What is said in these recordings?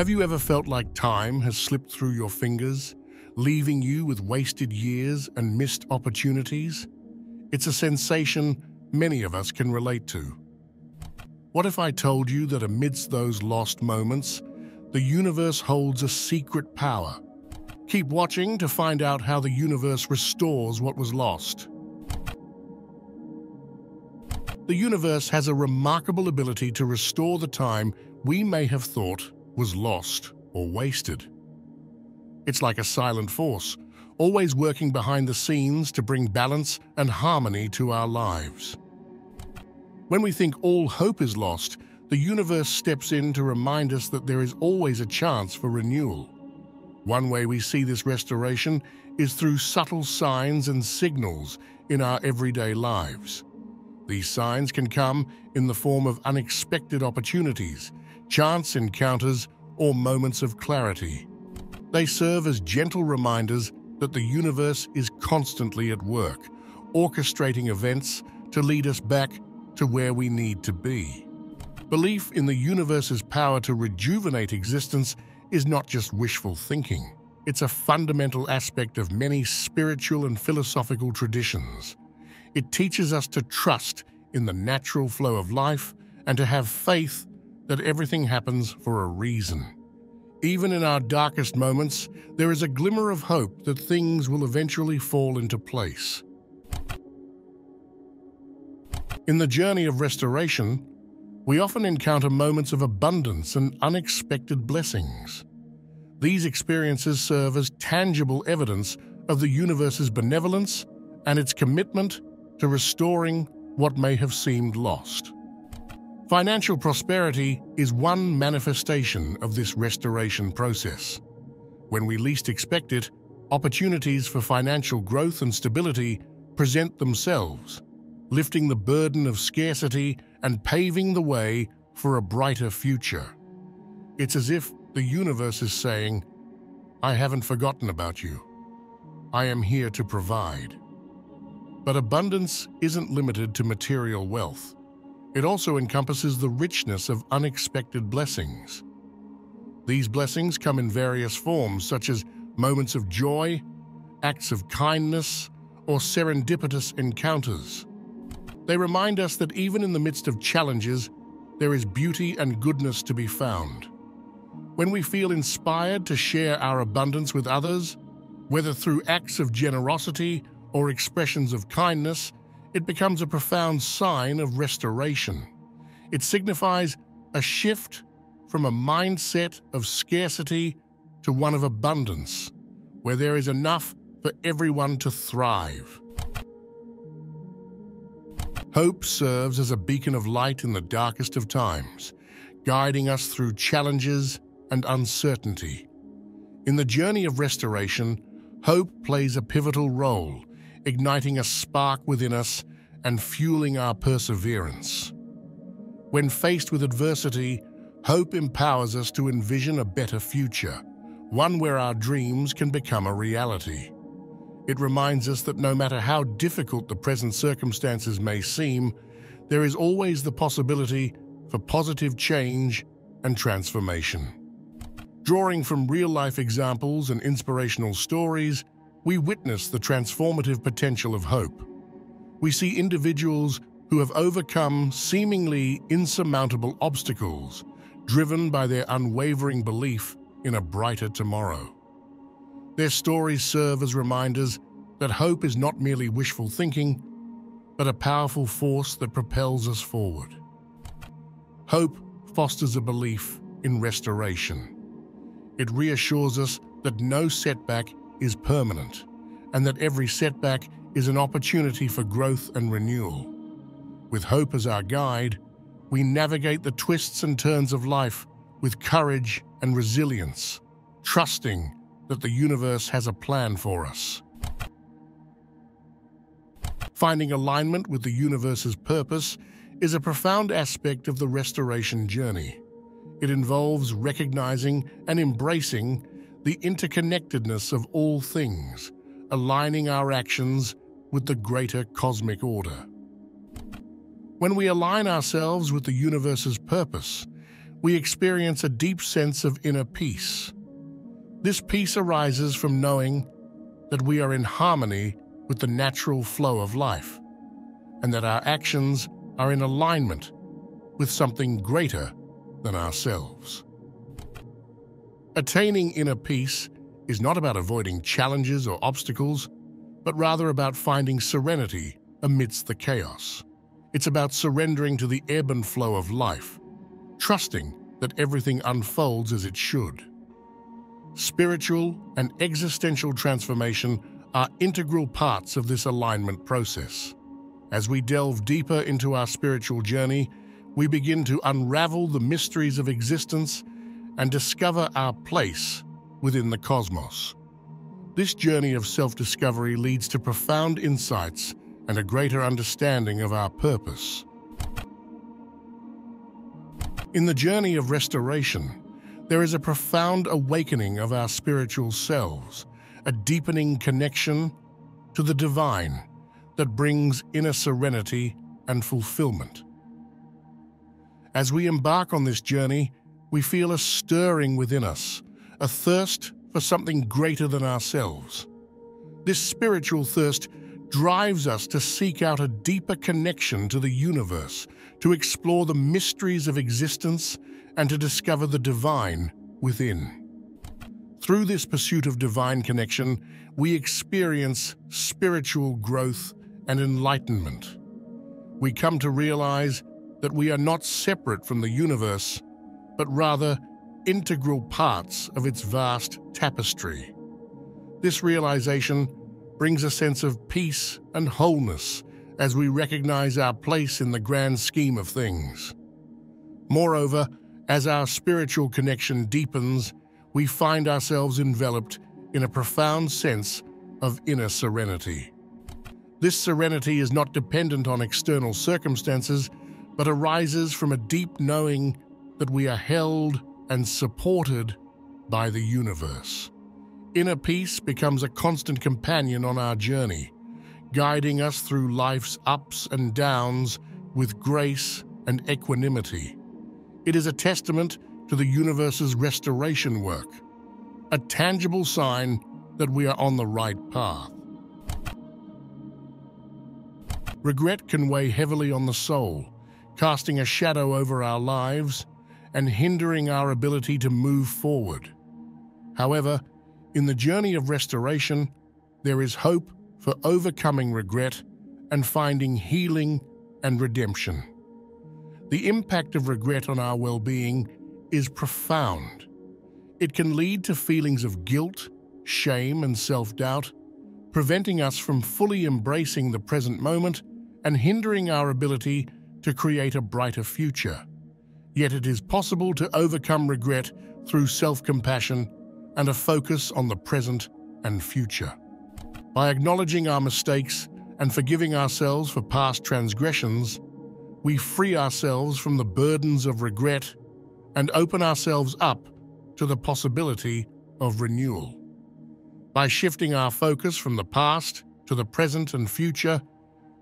Have you ever felt like time has slipped through your fingers, leaving you with wasted years and missed opportunities? It's a sensation many of us can relate to. What if I told you that amidst those lost moments, the universe holds a secret power? Keep watching to find out how the universe restores what was lost. The universe has a remarkable ability to restore the time we may have thought was lost or wasted. It's like a silent force, always working behind the scenes to bring balance and harmony to our lives. When we think all hope is lost, the universe steps in to remind us that there is always a chance for renewal. One way we see this restoration is through subtle signs and signals in our everyday lives. These signs can come in the form of unexpected opportunities, chance encounters, or moments of clarity. They serve as gentle reminders that the universe is constantly at work, orchestrating events to lead us back to where we need to be. Belief in the universe's power to rejuvenate existence is not just wishful thinking. It's a fundamental aspect of many spiritual and philosophical traditions. It teaches us to trust in the natural flow of life and to have faith that everything happens for a reason. Even in our darkest moments, there is a glimmer of hope that things will eventually fall into place. In the journey of restoration, we often encounter moments of abundance and unexpected blessings. These experiences serve as tangible evidence of the universe's benevolence and its commitment to restoring what may have seemed lost. Financial prosperity is one manifestation of this restoration process. When we least expect it, opportunities for financial growth and stability present themselves, lifting the burden of scarcity and paving the way for a brighter future. It's as if the universe is saying, "I haven't forgotten about you. I am here to provide." But abundance isn't limited to material wealth. It also encompasses the richness of unexpected blessings. These blessings come in various forms, such as moments of joy, acts of kindness, or serendipitous encounters. They remind us that even in the midst of challenges, there is beauty and goodness to be found. When we feel inspired to share our abundance with others, whether through acts of generosity or expressions of kindness, it becomes a profound sign of restoration. It signifies a shift from a mindset of scarcity to one of abundance, where there is enough for everyone to thrive. Hope serves as a beacon of light in the darkest of times, guiding us through challenges and uncertainty. In the journey of restoration, hope plays a pivotal role, igniting a spark within us and fueling our perseverance. When faced with adversity, hope empowers us to envision a better future, one where our dreams can become a reality. It reminds us that no matter how difficult the present circumstances may seem, there is always the possibility for positive change and transformation. Drawing from real-life examples and inspirational stories, we witness the transformative potential of hope. We see individuals who have overcome seemingly insurmountable obstacles, driven by their unwavering belief in a brighter tomorrow. Their stories serve as reminders that hope is not merely wishful thinking, but a powerful force that propels us forward. Hope fosters a belief in restoration. It reassures us that no setback is permanent, and that every setback is an opportunity for growth and renewal. With hope as our guide, we navigate the twists and turns of life with courage and resilience, trusting that the universe has a plan for us. Finding alignment with the universe's purpose is a profound aspect of the restoration journey. It involves recognizing and embracing the interconnectedness of all things, aligning our actions with the greater cosmic order. When we align ourselves with the universe's purpose, we experience a deep sense of inner peace. This peace arises from knowing that we are in harmony with the natural flow of life, and that our actions are in alignment with something greater than ourselves. Attaining inner peace is not about avoiding challenges or obstacles, but rather about finding serenity amidst the chaos. It's about surrendering to the ebb and flow of life, trusting that everything unfolds as it should. Spiritual and existential transformation are integral parts of this alignment process. As we delve deeper into our spiritual journey, we begin to unravel the mysteries of existence and discover our place within the cosmos. This journey of self-discovery leads to profound insights and a greater understanding of our purpose. In the journey of restoration, there is a profound awakening of our spiritual selves, a deepening connection to the divine that brings inner serenity and fulfillment. As we embark on this journey, we feel a stirring within us, a thirst for something greater than ourselves. This spiritual thirst drives us to seek out a deeper connection to the universe, to explore the mysteries of existence, and to discover the divine within. Through this pursuit of divine connection, we experience spiritual growth and enlightenment. We come to realize that we are not separate from the universe, but rather integral parts of its vast tapestry. This realization brings a sense of peace and wholeness as we recognize our place in the grand scheme of things. Moreover, as our spiritual connection deepens, we find ourselves enveloped in a profound sense of inner serenity. This serenity is not dependent on external circumstances, but arises from a deep knowing that we are held and supported by the universe. Inner peace becomes a constant companion on our journey, guiding us through life's ups and downs with grace and equanimity. It is a testament to the universe's restoration work, a tangible sign that we are on the right path. Regret can weigh heavily on the soul, casting a shadow over our lives and hindering our ability to move forward. However, in the journey of restoration, there is hope for overcoming regret and finding healing and redemption. The impact of regret on our well-being is profound. It can lead to feelings of guilt, shame, and self-doubt, preventing us from fully embracing the present moment and hindering our ability to create a brighter future. Yet it is possible to overcome regret through self-compassion and a focus on the present and future. By acknowledging our mistakes and forgiving ourselves for past transgressions, we free ourselves from the burdens of regret and open ourselves up to the possibility of renewal. By shifting our focus from the past to the present and future,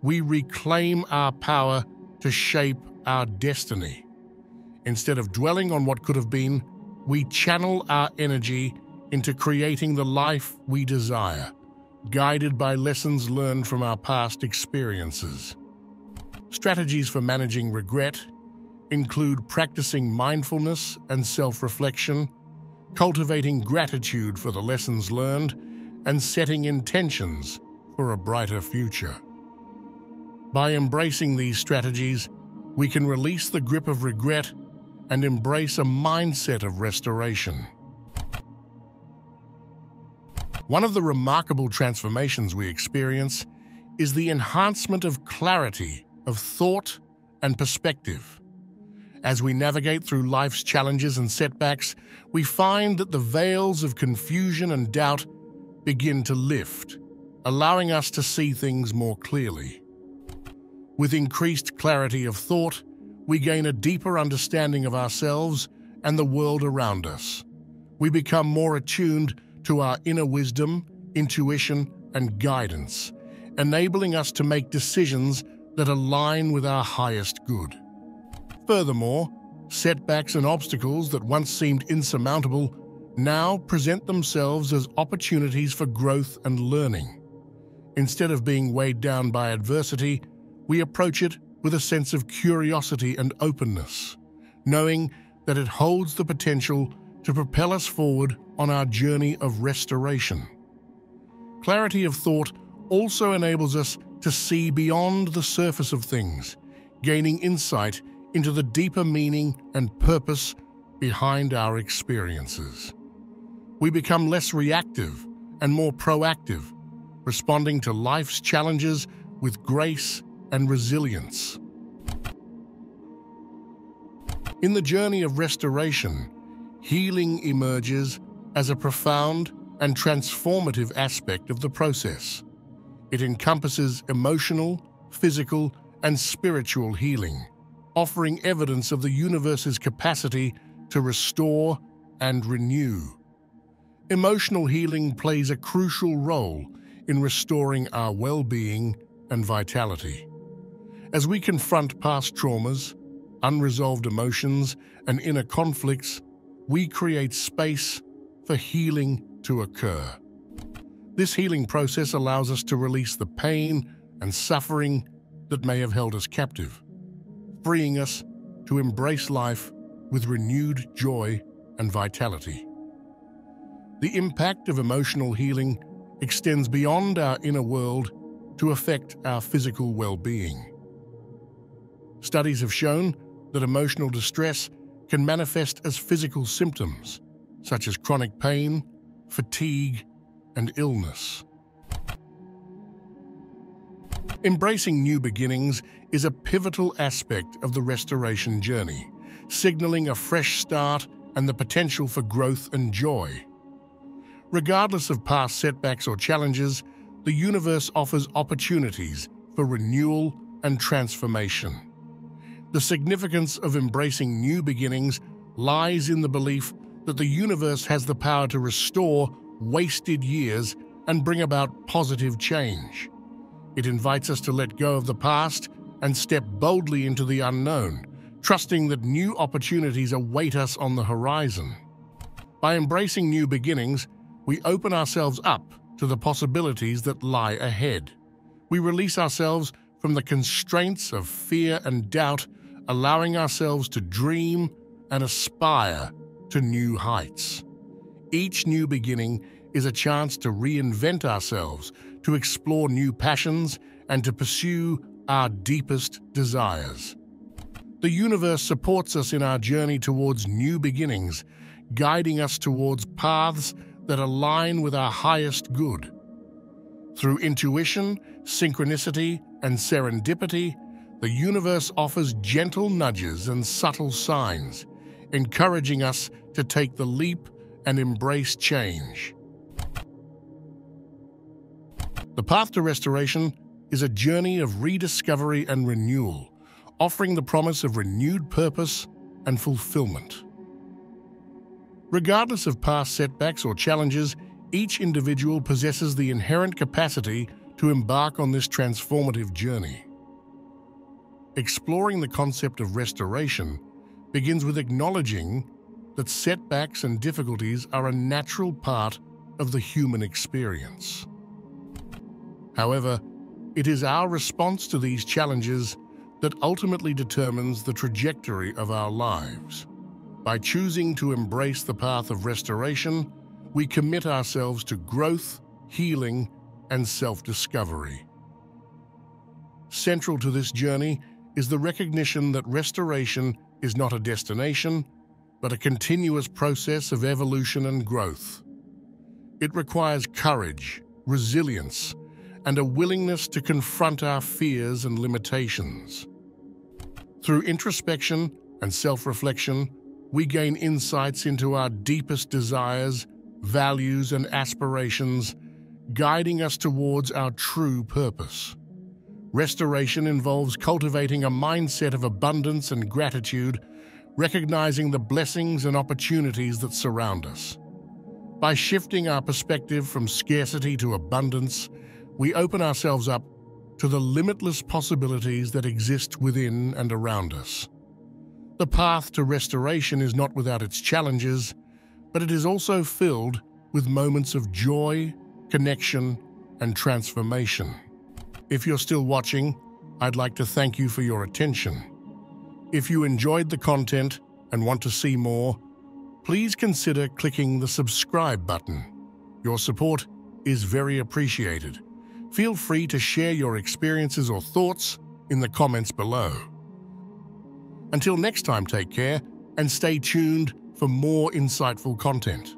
we reclaim our power to shape our destiny. Instead of dwelling on what could have been, we channel our energy into creating the life we desire, guided by lessons learned from our past experiences. Strategies for managing regret include practicing mindfulness and self-reflection, cultivating gratitude for the lessons learned, and setting intentions for a brighter future. By embracing these strategies, we can release the grip of regret and embrace a mindset of restoration. One of the remarkable transformations we experience is the enhancement of clarity of thought and perspective. As we navigate through life's challenges and setbacks, we find that the veils of confusion and doubt begin to lift, allowing us to see things more clearly. With increased clarity of thought, we gain a deeper understanding of ourselves and the world around us. We become more attuned to our inner wisdom, intuition, and guidance, enabling us to make decisions that align with our highest good. Furthermore, Setbacks and obstacles that once seemed insurmountable now present themselves as opportunities for growth and learning. Instead of being weighed down by adversity, we approach it with a sense of curiosity and openness, knowing that it holds the potential to propel us forward on our journey of restoration. Clarity of thought also enables us to see beyond the surface of things, gaining insight into the deeper meaning and purpose behind our experiences. We become less reactive and more proactive, responding to life's challenges with grace and resilience. In the journey of restoration, healing emerges as a profound and transformative aspect of the process. It encompasses emotional, physical, and spiritual healing, offering evidence of the universe's capacity to restore and renew. Emotional healing plays a crucial role in restoring our well-being and vitality. As we confront past traumas, unresolved emotions, and inner conflicts, we create space for healing to occur. This healing process allows us to release the pain and suffering that may have held us captive, freeing us to embrace life with renewed joy and vitality. The impact of emotional healing extends beyond our inner world to affect our physical well-being. Studies have shown that emotional distress can manifest as physical symptoms, such as chronic pain, fatigue, and illness. Embracing new beginnings is a pivotal aspect of the restoration journey, signaling a fresh start and the potential for growth and joy. Regardless of past setbacks or challenges, the universe offers opportunities for renewal and transformation. The significance of embracing new beginnings lies in the belief that the universe has the power to restore wasted years and bring about positive change. It invites us to let go of the past and step boldly into the unknown, trusting that new opportunities await us on the horizon. By embracing new beginnings, we open ourselves up to the possibilities that lie ahead. We release ourselves from the constraints of fear and doubt, allowing ourselves to dream and aspire to new heights. Each new beginning is a chance to reinvent ourselves, to explore new passions, and to pursue our deepest desires. The universe supports us in our journey towards new beginnings, guiding us towards paths that align with our highest good. Through intuition, synchronicity, and serendipity, the universe offers gentle nudges and subtle signs, encouraging us to take the leap and embrace change. The path to restoration is a journey of rediscovery and renewal, offering the promise of renewed purpose and fulfillment. Regardless of past setbacks or challenges, each individual possesses the inherent capacity to embark on this transformative journey. Exploring the concept of restoration begins with acknowledging that setbacks and difficulties are a natural part of the human experience. However, it is our response to these challenges that ultimately determines the trajectory of our lives. By choosing to embrace the path of restoration, we commit ourselves to growth, healing, and self-discovery. Central to this journey is the recognition that restoration is not a destination, but a continuous process of evolution and growth. It requires courage, resilience, and a willingness to confront our fears and limitations. Through introspection and self-reflection, we gain insights into our deepest desires, values, and aspirations, guiding us towards our true purpose. Restoration involves cultivating a mindset of abundance and gratitude, recognizing the blessings and opportunities that surround us. By shifting our perspective from scarcity to abundance, we open ourselves up to the limitless possibilities that exist within and around us. The path to restoration is not without its challenges, but it is also filled with moments of joy, connection, and transformation. If you're still watching, I'd like to thank you for your attention. If you enjoyed the content and want to see more, please consider clicking the subscribe button. Your support is very appreciated. Feel free to share your experiences or thoughts in the comments below. Until next time, take care and stay tuned for more insightful content.